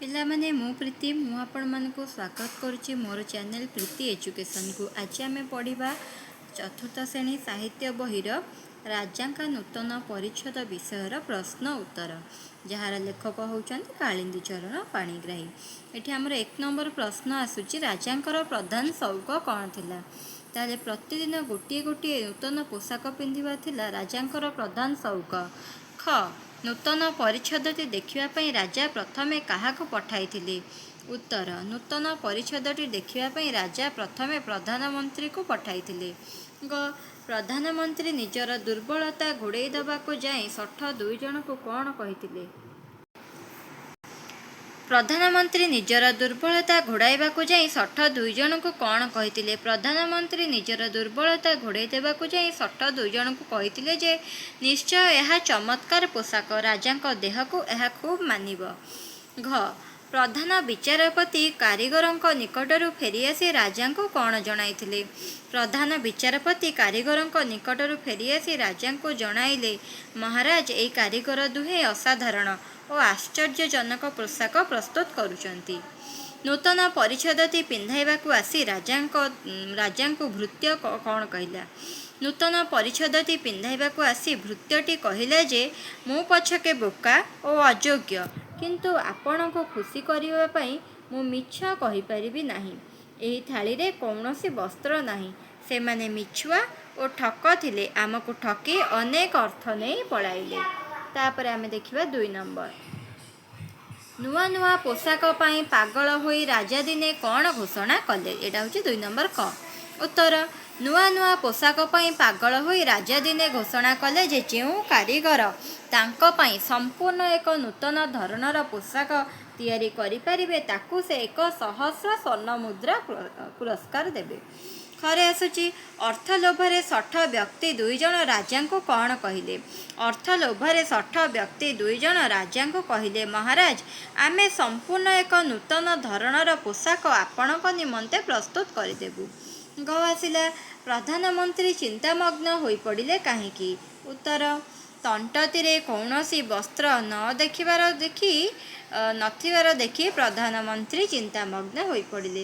ପିଲାମାନେ ମୁଁ ପ୍ରୀତି ମୁଁ ଆପଣମାନଙ୍କୁ ସ୍ୱାଗତ କରୁଛି ମୋର ଚ୍ୟାନେଲ ପ୍ରୀତି ଏଜୁକେସନକୁ। ଆଜି ଆମେ ପଢ଼ିବା ଚତୁର୍ଥ ଶ୍ରେଣୀ ସାହିତ୍ୟ ବହିର ରାଜାଙ୍କ ନୂତନ ପରିଚ୍ଛଦ ବିଷୟର ପ୍ରଶ୍ନ ଉତ୍ତର, ଯାହାର ଲେଖକ ହେଉଛନ୍ତି କାଳିନ୍ଦୀ ଚରଣ ପାଣିଗ୍ରାହୀ। ଏଠି ଆମର 1 ନମ୍ବର ପ୍ରଶ୍ନ ଆସୁଛି, ରାଜାଙ୍କର ପ୍ରଧାନ ସଉକ କ'ଣ ଥିଲା? ତାହେଲେ ପ୍ରତିଦିନ ଗୋଟିଏ ଗୋଟିଏ ନୂତନ ପୋଷାକ ପିନ୍ଧିବା ଥିଲା ରାଜାଙ୍କର ପ୍ରଧାନ ସଉକ। ଖ ନୂତନ ପରିଚ୍ଛଦଟି ଦେଖିବା ପାଇଁ ରାଜା ପ୍ରଥମେ କାହାକୁ ପଠାଇଥିଲେ? ଉତ୍ତର, ନୂତନ ପରିଚ୍ଛଦଟି ଦେଖିବା ପାଇଁ ରାଜା ପ୍ରଥମେ ପ୍ରଧାନମନ୍ତ୍ରୀକୁ ପଠାଇଥିଲେ। ଗ ପ୍ରଧାନମନ୍ତ୍ରୀ ନିଜର ଦୁର୍ବଳତା ଘୋଡ଼େଇ ଦେବାକୁ ଯାଇ ଶଠ 2 ଜଣଙ୍କୁ କ'ଣ କହିଥିଲେ? ପ୍ରଧାନମନ୍ତ୍ରୀ ନିଜର ଦୁର୍ବଳତା ଘୋଡ଼ାଇବାକୁ ଯାଇ ଶଠ 2 ଜଣଙ୍କୁ କ'ଣ କହିଥିଲେ? ପ୍ରଧାନମନ୍ତ୍ରୀ ନିଜର ଦୁର୍ବଳତା ଘୋଡ଼େଇ ଦେବାକୁ ଯାଇ ଶଠ 2 ଜଣଙ୍କୁ କହିଥିଲେ ଯେ ନିଶ୍ଚୟ ଏହା ଚମତ୍କାର ପୋଷାକ, ରାଜାଙ୍କ ଦେହକୁ ଏହା ଖୁବ୍ ମାନିବ। ଘ ପ୍ରଧାନ ବିଚାରପତି କାରିଗରଙ୍କ ନିକଟରୁ ଫେରିଆସି ରାଜାଙ୍କୁ କ'ଣ ଜଣାଇଥିଲେ? ପ୍ରଧାନ ବିଚାରପତି କାରିଗରଙ୍କ ନିକଟରୁ ଫେରିଆସି ରାଜାଙ୍କୁ ଜଣାଇଲେ, ମହାରାଜ, ଏହି କାରିଗର ଦୁହେଁ ଅସାଧାରଣ ଓ ଆଶ୍ଚର୍ଯ୍ୟଜନକ ପୋଷାକ ପ୍ରସ୍ତୁତ କରୁଛନ୍ତି। ନୂତନ ପରିଚ୍ଛଦଟି ପିନ୍ଧାଇବାକୁ ଆସି ରାଜାଙ୍କୁ ଭୃତ୍ୟ କ'ଣ କହିଲା? ନୂତନ ପରିଚ୍ଛଦଟି ପିନ୍ଧାଇବାକୁ ଆସି ଭୃତ୍ୟଟି କହିଲା ଯେ ମୁଁ ପଛକେ ବୋକା ଓ ଅଯୋଗ୍ୟ, କିନ୍ତୁ ଆପଣଙ୍କୁ ଖୁସି କରିବା ପାଇଁ ମୁଁ ମିଛ କହିପାରିବି ନାହିଁ। ଏହି ଥାଳିରେ କୌଣସି ବସ୍ତ୍ର ନାହିଁ। ସେମାନେ ମିଛୁଆ ଓ ଠକ ଥିଲେ, ଆମକୁ ଠକି ଅନେକ ଅର୍ଥ ନେଇ ପଳାଇଲେ। ତାପରେ ଆମେ ଦେଖିବା 2 ନମ୍ବର। ନୂଆ ନୂଆ ପୋଷାକ ପାଇଁ ପାଗଳ ହୋଇ ରାଜା ଦିନେ କ'ଣ ଘୋଷଣା କଲେ? ଏଇଟା ହେଉଛି 2 ନମ୍ବର କ। ଉତ୍ତର, ନୂଆ ନୂଆ ପୋଷାକ ପାଇଁ ପାଗଳ ହୋଇ ରାଜା ଦିନେ ଘୋଷଣା କଲେ ଯେ ଯେଉଁ କାରିଗର ତାଙ୍କ ପାଇଁ ସମ୍ପୂର୍ଣ୍ଣ ଏକ ନୂତନ ଧରଣର ପୋଷାକ ତିଆରି କରିପାରିବେ ତାକୁ ସେ 1,000 ସ୍ୱର୍ଣ୍ଣ ମୁଦ୍ରା ପୁରସ୍କାର ଦେବେ। ଖରେ ଆସୁଛି, ଅର୍ଥ ଲୋଭରେ ଶଠ ବ୍ୟକ୍ତି 2 ଜଣ ରାଜାଙ୍କୁ କ'ଣ କହିଲେ? ଅର୍ଥ ଲୋଭରେ ଶଠ ବ୍ୟକ୍ତି 2 ଜଣ ରାଜାଙ୍କୁ କହିଲେ, ମହାରାଜ, ଆମେ ସମ୍ପୂର୍ଣ୍ଣ ଏକ ନୂତନ ଧରଣର ପୋଷାକ ଆପଣଙ୍କ ନିମନ୍ତେ ପ୍ରସ୍ତୁତ କରିଦେବୁ। ଗ ଆସିଲା, ପ୍ରଧାନମନ୍ତ୍ରୀ ଚିନ୍ତାମଗ୍ନ ହୋଇପଡ଼ିଲେ କାହିଁକି? ଉତ୍ତର, ତନ୍ତଟିରେ କୌଣସି ବସ୍ତ୍ର ନଥିବାର ଦେଖି ପ୍ରଧାନମନ୍ତ୍ରୀ ଚିନ୍ତାମଗ୍ନ ହୋଇପଡ଼ିଲେ।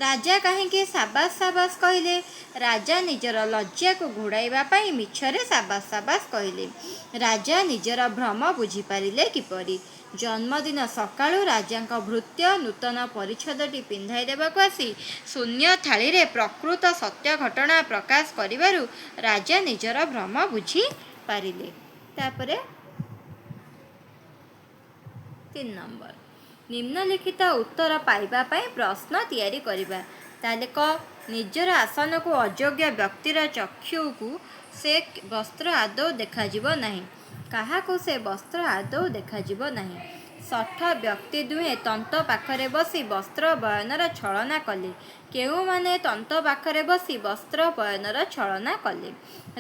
ରାଜା କାହିଁକି ସାବାସ ସାବାସ କହିଲେ? ରାଜା ନିଜର ଲଜ୍ଜାକୁ ଘୋଡ଼ାଇବା ପାଇଁ ମିଛରେ ସାବାସ ସାବାସ କହିଲେ। ରାଜା ନିଜର ଭ୍ରମ ବୁଝିପାରିଲେ କିପରି? ଜନ୍ମଦିନ ସକାଳୁ ରାଜାଙ୍କ ଭୃତ୍ୟ ନୂତନ ପରିଚ୍ଛଦଟି ପିନ୍ଧାଇ ଦେବାକୁ ଆସି ଶୂନ୍ୟ ଥାଳିରେ ପ୍ରକୃତ ସତ୍ୟ ଘଟଣା ପ୍ରକାଶ କରିବାରୁ ରାଜା ନିଜର ଭ୍ରମ ବୁଝିପାରିଲେ। ତାପରେ 3 ନମ୍ବର। ନିମ୍ନଲିଖିତ ଉତ୍ତର ପାଇବା ପାଇଁ ପ୍ରଶ୍ନ ତିଆରି କରିବା। ତାହେଲେ କ ନିଜର ଆସନକୁ ଅଯୋଗ୍ୟ ବ୍ୟକ୍ତିର ଚକ୍ଷୁକୁ ସେ ବସ୍ତ୍ର ଆଦୌ ଦେଖାଯିବ ନାହିଁ। କାହାକୁ ସେ ବସ୍ତ୍ର ଆଦୌ ଦେଖାଯିବ ନାହିଁ? ଶଠ ବ୍ୟକ୍ତି ଦୁହେଁ ତନ୍ତ ପାଖରେ ବସି ବସ୍ତ୍ର ବୟନର ଛଳନା କଲେ। କେଉଁମାନେ ତନ୍ତ ପାଖରେ ବସି ବସ୍ତ୍ର ବୟନର ଛଳନା କଲେ?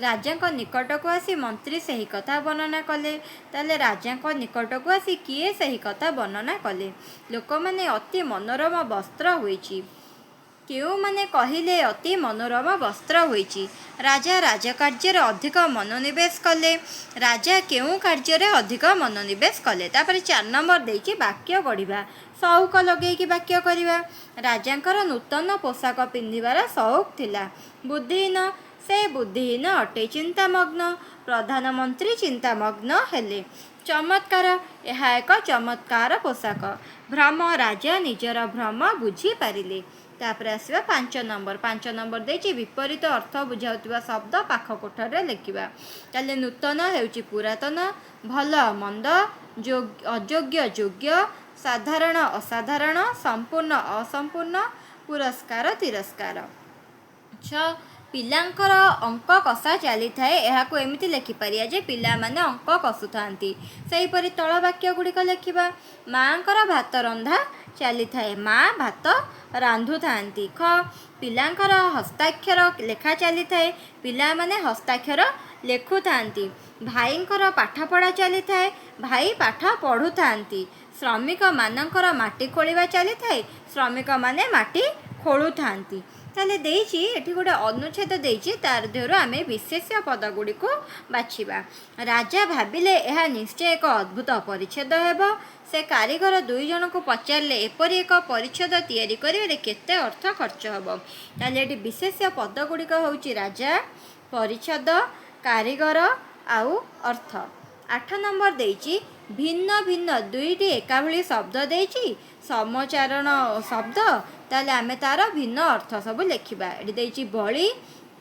ରାଜାଙ୍କ ନିକଟକୁ ଆସି ମନ୍ତ୍ରୀ ସେହି କଥା ବର୍ଣ୍ଣନା କଲେ। ତାହେଲେ ରାଜାଙ୍କ ନିକଟକୁ ଆସି କିଏ ସେହି କଥା ବର୍ଣ୍ଣନା କଲେ? ଲୋକମାନେ ଅତି ମନୋରମ ବସ୍ତ୍ର ହୋଇଛି। କେଉଁମାନେ କହିଲେ ଅତି ମନୋରମ ବସ୍ତ୍ର ହୋଇଛି? ରାଜା ରାଜକାର୍ଯ୍ୟରେ ଅଧିକ ମନୋନିବେଶ କଲେ। ରାଜା କେଉଁ କାର୍ଯ୍ୟରେ ଅଧିକ ମନୋନିବେଶ କଲେ? ତାପରେ 4 ନମ୍ବର ଦେଇଛି ବାକ୍ୟ ଗଢ଼ିବା। ସଉକ ଲଗେଇକି ବାକ୍ୟ କରିବା। ରାଜାଙ୍କର ନୂତନ ପୋଷାକ ପିନ୍ଧିବାର ସଉକ ଥିଲା। ବୁଦ୍ଧିହୀନ, ସେ ବୁଦ୍ଧିହୀନ ଅଟେ। ଚିନ୍ତାମଗ୍ନ, ପ୍ରଧାନମନ୍ତ୍ରୀ ଚିନ୍ତାମଗ୍ନ ହେଲେ। ଚମତ୍କାର, ଏହା ଏକ ଚମତ୍କାର ପୋଷାକ। ଭ୍ରମ, ରାଜା ନିଜର ଭ୍ରମ ବୁଝିପାରିଲେ। ତାପରେ ଆସିବା 5 ନମ୍ବର। 5 ନମ୍ବର ଦେଇଛି ବିପରୀତ ଅର୍ଥ ବୁଝାଉଥିବା ଶବ୍ଦ ପାଖ କୋଠରୀରେ ଲେଖିବା। ତାହେଲେ ନୂତନ ହେଉଛି ପୁରାତନ, ଭଲ ମନ୍ଦ, ଅଯୋଗ୍ୟ ଯୋଗ୍ୟ, ସାଧାରଣ ଅସାଧାରଣ, ସମ୍ପୂର୍ଣ୍ଣ ଅସମ୍ପୂର୍ଣ୍ଣ, ପୁରସ୍କାର ତିରସ୍କାର। 6 ପିଲାଙ୍କର ଅଙ୍କ କଷା ଚାଲିଥାଏ। ଏହାକୁ ଏମିତି ଲେଖିପାରିବା ଯେ ପିଲାମାନେ ଅଙ୍କ କଷୁଥାନ୍ତି। ସେହିପରି ତଳ ବାକ୍ୟ ଗୁଡ଼ିକ ଲେଖିବା। ମାଆଙ୍କର ଭାତ ରନ୍ଧା ଚାଲିଥାଏ। ମା ଭାତ ରାନ୍ଧୁଥାନ୍ତି। ଖ ପିଲାଙ୍କର ହସ୍ତାକ୍ଷର ଲେଖା ଚାଲିଥାଏ। ପିଲାମାନେ ହସ୍ତାକ୍ଷର ଲେଖୁଥାନ୍ତି। ଭାଇଙ୍କର ପାଠପଢ଼ା ଚାଲିଥାଏ। ଭାଇ ପାଠ ପଢ଼ୁଥାନ୍ତି। ଶ୍ରମିକମାନଙ୍କର ମାଟି ଖୋଳିବା ଚାଲିଥାଏ। ଶ୍ରମିକମାନେ ମାଟି ଖୋଳୁଥାନ୍ତି। ତାହେଲେ ଦେଇଛି ଏଠି ଗୋଟେ ଅନୁଚ୍ଛେଦ ଦେଇଛି, ତାର ଦେହରୁ ଆମେ ବିଶେଷ୍ୟ ପଦ ଗୁଡ଼ିକୁ ବାଛିବା। ରାଜା ଭାବିଲେ ଏହା ନିଶ୍ଚୟ ଏକ ଅଦ୍ଭୁତ ପରିଚ୍ଛେଦ ହେବ। ସେ କାରିଗର 2 ଜଣଙ୍କୁ ପଚାରିଲେ, ଏପରି ଏକ ପରିଚ୍ଛେଦ ତିଆରି କରିବାରେ କେତେ ଅର୍ଥ ଖର୍ଚ୍ଚ ହେବ? ତାହେଲେ ଏଠି ବିଶେଷ୍ୟ ପଦ ଗୁଡ଼ିକ ହେଉଛି ରାଜା, ପରିଚ୍ଛେଦ, କାରିଗର ଆଉ ଅର୍ଥ। 8 ନମ୍ବର ଦେଇଛି ଭିନ୍ନ ଭିନ୍ନ 2ଟି ଏକାଭଳି ଶବ୍ଦ ଦେଇଛି, ସମଚାରଣ ଶବ୍ଦ। ତାହେଲେ ଆମେ ତାର ଭିନ୍ନ ଅର୍ଥ ସବୁ ଲେଖିବା। ଏଠି ଦେଇଛି ବଳି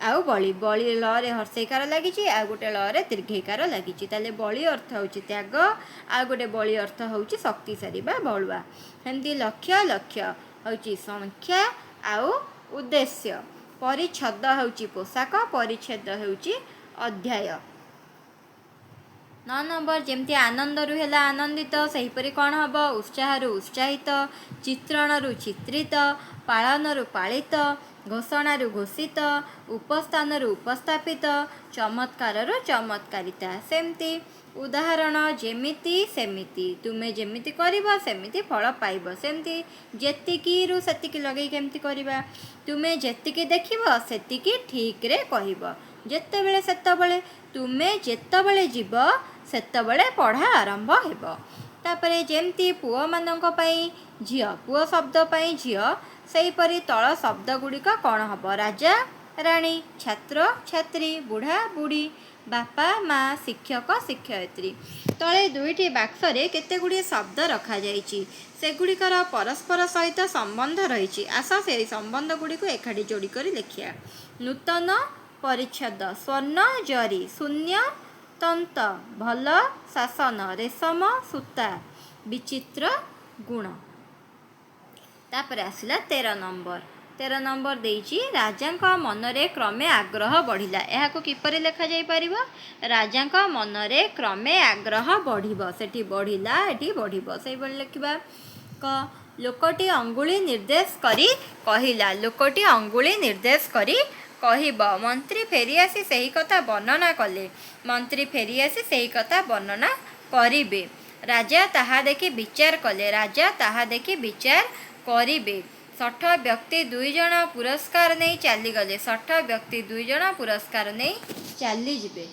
ଆଉ ବଳି, ବଳି ଲରେ ହର୍ଷେଇକାର ଲାଗିଛି, ଆଉ ଗୋଟେ ଲରେ ଦୀର୍ଘଇକାର ଲାଗିଛି। ତାହେଲେ ବଳି ଅର୍ଥ ହେଉଛି ତ୍ୟାଗ, ଆଉ ଗୋଟେ ବଳି ଅର୍ଥ ହେଉଛି ଶକ୍ତିଶାଳୀ ବା ବଳୁଆ। ସେମିତି ଲକ୍ଷ୍ୟ, ଲକ୍ଷ୍ୟ ହେଉଛି ସଂଖ୍ୟା ଆଉ ଉଦ୍ଦେଶ୍ୟ। ପରିଚ୍ଛଦ ହେଉଛି ପୋଷାକ, ପରିଚ୍ଛେଦ ହେଉଛି ଅଧ୍ୟାୟ। 9 ନମ୍ବର ଯେମିତି ଆନନ୍ଦରୁ ହେଲା ଆନନ୍ଦିତ, ସେହିପରି କ'ଣ ହେବ? ଉତ୍ସାହରୁ ଉତ୍ସାହିତ, ଚିତ୍ରଣରୁ ଚିତ୍ରିତ, ପାଳନରୁ ପାଳିତ, ଘୋଷଣାରୁ ଘୋଷିତ, ଉପସ୍ଥାନରୁ ଉପସ୍ଥାପିତ, ଚମତ୍କାରରୁ ଚମତ୍କାରିତା। ସେମିତି ଉଦାହରଣ ଯେମିତି ସେମିତି, ତୁମେ ଯେମିତି କରିବ ସେମିତି ଫଳ ପାଇବ। ସେମିତି ଯେତିକିରୁ ସେତିକି ଲଗେଇ କେମିତି କରିବା? ତୁମେ ଯେତିକି ଦେଖିବ ସେତିକି ଠିକ୍ରେ କହିବ। ଯେତେବେଳେ ସେତେବେଳେ, ତୁମେ ଯେତେବେଳେ ଯିବ ସେତେବେଳେ ପଢ଼ା ଆରମ୍ଭ ହେବ। ତାପରେ ଯେମିତି ପୁଅମାନଙ୍କ ପାଇଁ ଝିଅ, ପୁଅ ଶବ୍ଦ ପାଇଁ ଝିଅ, ସେହିପରି ତଳ ଶବ୍ଦ ଗୁଡ଼ିକ କ'ଣ ହେବ? ରାଜା, ରାଣୀ, ଛାତ୍ର, ଛାତ୍ରୀ, ବୁଢ଼ା, ବୁଢ଼ୀ, ବାପା, ମା, ଶିକ୍ଷକ, ଶିକ୍ଷୟିତ୍ରୀ। ତଳେ 2ଟି ବାକ୍ସରେ କେତେ ଗୁଡ଼ିଏ ଶବ୍ଦ ରଖାଯାଇଛି, ସେଗୁଡ଼ିକର ପରସ୍ପର ସହିତ ସମ୍ବନ୍ଧ ରହିଛି। ଆସ ସେହି ସମ୍ବନ୍ଧ ଗୁଡ଼ିକୁ ଏକାଠି ଯୋଡ଼ି କରି ଲେଖିବା। ନୂତନ, ପରିଚ୍ଛଦ, ସ୍ୱର୍ଣ୍ଣ, ଜରି, ଶୂନ୍ୟ, ତନ୍ତ, ଭଲ, ଶାସନ, ରେଶମ, ସୂତା, ବିଚିତ୍ର, ଗୁଣ। ତାପରେ ଆସିଲା 13 ନମ୍ବର। 13 ନମ୍ବର ଦେଇଛି ରାଜାଙ୍କ ମନରେ କ୍ରମେ ଆଗ୍ରହ ବଢ଼ିଲା। ଏହାକୁ କିପରି ଲେଖାଯାଇପାରିବ? ରାଜାଙ୍କ ମନରେ କ୍ରମେ ଆଗ୍ରହ ବଢ଼ିବ, ସେଠି ବଢ଼ିଲା, ଏଠି ବଢ଼ିବ, ସେଇଭଳି ଲେଖିବା। ଲୋକଟି ଅଙ୍ଗୁଳି ନିର୍ଦ୍ଦେଶ କରି କହିଲା, ଲୋକଟି ଅଙ୍ଗୁଳି ନିର୍ଦ୍ଦେଶ କରି କହିବ। ମନ୍ତ୍ରୀ ଫେରିଆସି ସେହି କଥା ବର୍ଣ୍ଣନା କଲେ, ମନ୍ତ୍ରୀ ଫେରିଆସି ସେହି କଥା ବର୍ଣ୍ଣନା କରିବେ। ରାଜା ତାହା ଦେଖି ବିଚାର କଲେ, ରାଜା ତାହା ଦେଖି ବିଚାର କରିବେ। ଶଠ ବ୍ୟକ୍ତି 2 ଜଣ ପୁରସ୍କାର ନେଇ ଚାଲିଗଲେ, ଶଠ ବ୍ୟକ୍ତି 2 ଜଣ ପୁରସ୍କାର ନେଇ ଚାଲିଯିବେ।